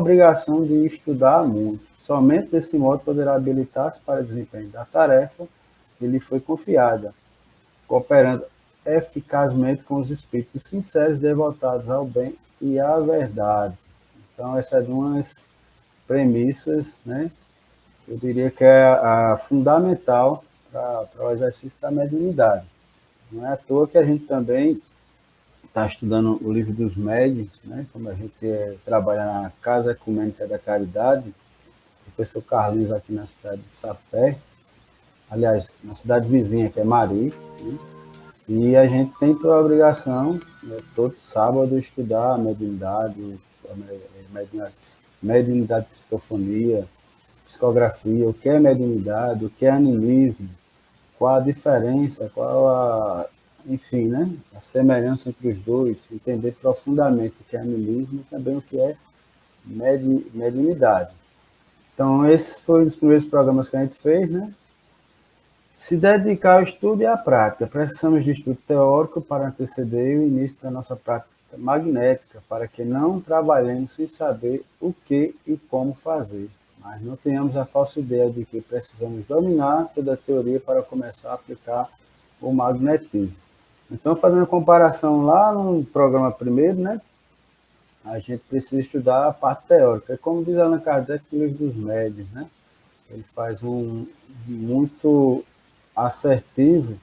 obrigação de estudar muito. Somente desse modo poderá habilitar-se para desempenho da tarefa que lhe foi confiada, cooperando eficazmente com os espíritos sinceros devotados ao bem e à verdade. Então, essas duas premissas, né, eu diria que é a fundamental para o exercício da mediunidade. Não é à toa que a gente também está estudando o livro dos médiuns, né, como a gente trabalha na Casa Ecumênica da Caridade, o professor Carlinhos aqui na cidade de Sapé, aliás, na cidade vizinha, que é Mari, né, e a gente tem por obrigação, né, todo sábado, estudar a mediunidade, psicofonia, psicografia, o que é mediunidade, o que é animismo, qual a diferença, enfim, né, a semelhança entre os dois, entender profundamente o que é animismo e também o que é mediunidade. Então, esse foi um dos primeiros programas que a gente fez, né? Se dedicar ao estudo e à prática. Precisamos de estudo teórico para anteceder o início da nossa prática magnética, para que não trabalhemos sem saber o que e como fazer, mas não tenhamos a falsa ideia de que precisamos dominar toda a teoria para começar a aplicar o magnetismo. Então, fazendo a comparação lá no programa primeiro, né, a gente precisa estudar a parte teórica. Como diz Allan Kardec no livro dos médiuns, né, ele faz um muito assertivo.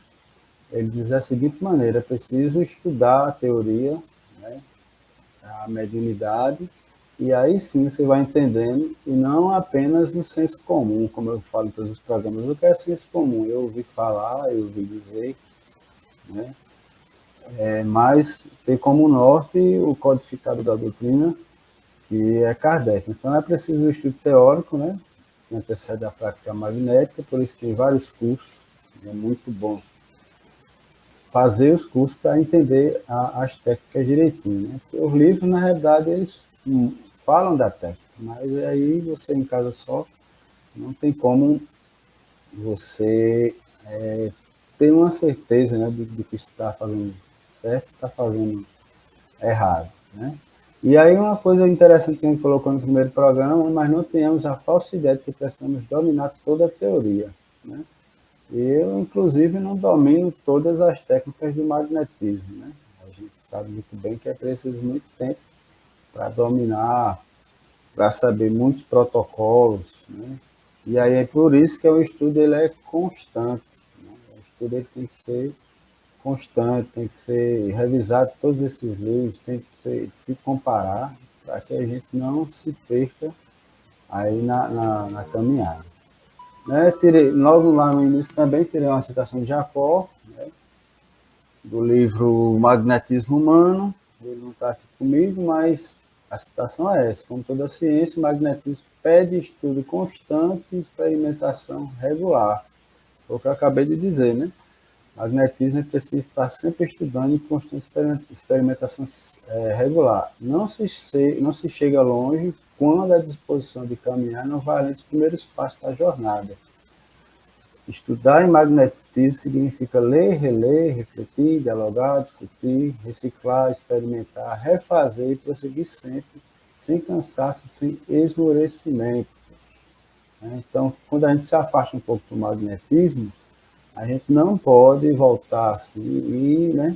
Ele diz da seguinte maneira: é preciso estudar a teoria, né, a mediunidade, e aí sim você vai entendendo, e não apenas no senso comum, como eu falo em todos os programas. O que é senso comum? Eu ouvi falar, eu ouvi dizer, né? Mas tem como norte o codificado da doutrina, que é Kardec. Então é preciso o estudo teórico, né, que antecede a prática magnética, por isso tem vários cursos, é muito bom fazer os cursos para entender as técnicas direitinho, né? Porque os livros, na realidade, eles falam da técnica, mas aí você em casa só não tem como você ter uma certeza, né, de que está fazendo certo, está fazendo errado, né? E aí uma coisa interessante que a gente colocou no primeiro programa, mas não tenhamos a falsa ideia de que precisamos dominar toda a teoria, né? Eu, inclusive, não domino todas as técnicas de magnetismo, né? A gente sabe muito bem que é preciso muito tempo para dominar, para saber muitos protocolos, né? E aí é por isso que o estudo ele é constante, né? O estudo ele tem que ser constante, tem que ser revisado todos esses livros, tem que se comparar para que a gente não se perca aí na caminhada. Né? Logo lá no início também tirei uma citação de Jacó, né, do livro Magnetismo Humano. Ele não está aqui comigo, mas a citação é essa: como toda ciência, o magnetismo pede estudo constante e experimentação regular. Foi o que eu acabei de dizer, né? Magnetismo é preciso estar sempre estudando em constante experimentação regular. Não se chega longe quando a disposição de caminhar não vai além dos primeiros passos da jornada. Estudar em magnetismo significa ler, reler, refletir, dialogar, discutir, reciclar, experimentar, refazer e prosseguir sempre, sem cansaço, sem esmorecimento. Então, quando a gente se afasta um pouco do magnetismo, a gente não pode voltar assim e, né?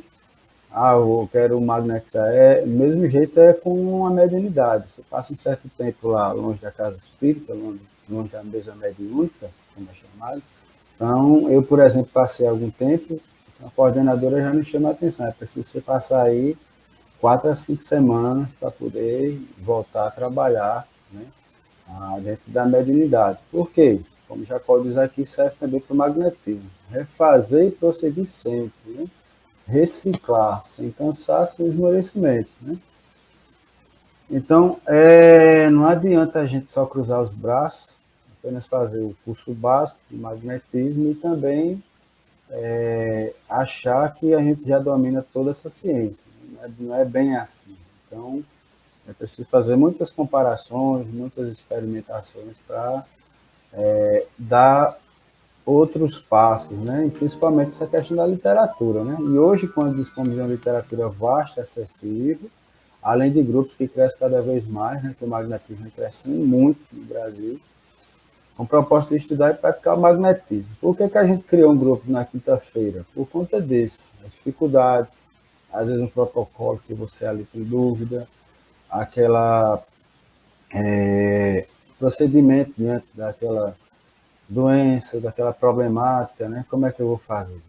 Eu quero magnetizar. Do mesmo jeito é com a mediunidade. Você passa um certo tempo lá longe da casa espírita, longe da mesa mediúnica, como é chamado. Então, eu, por exemplo, passei algum tempo, a coordenadora já me chama a atenção. É preciso você passar aí 4 a 5 semanas para poder voltar a trabalhar, né, dentro da mediunidade. Por quê? Como Jacó diz aqui, serve também para o magnetismo. Refazer e prosseguir sempre, né? Reciclar, sem cansaço, sem esmorecimento, né? Então, não adianta a gente só cruzar os braços, apenas fazer o curso básico de magnetismo e também achar que a gente já domina toda essa ciência. Não é bem assim. Então, é preciso fazer muitas comparações, muitas experimentações para dar outros passos, né? E principalmente essa questão da literatura, né? E hoje, quando dispomos de uma literatura vasta, acessível, além de grupos que crescem cada vez mais, né, que o magnetismo vem crescendo muito no Brasil, com proposta de estudar e praticar o magnetismo. Por que a gente criou um grupo na quinta-feira? Por conta disso, as dificuldades, às vezes um protocolo que você ali tem dúvida, aquela procedimento diante daquela doença, daquela problemática, né? Como é que eu vou fazer?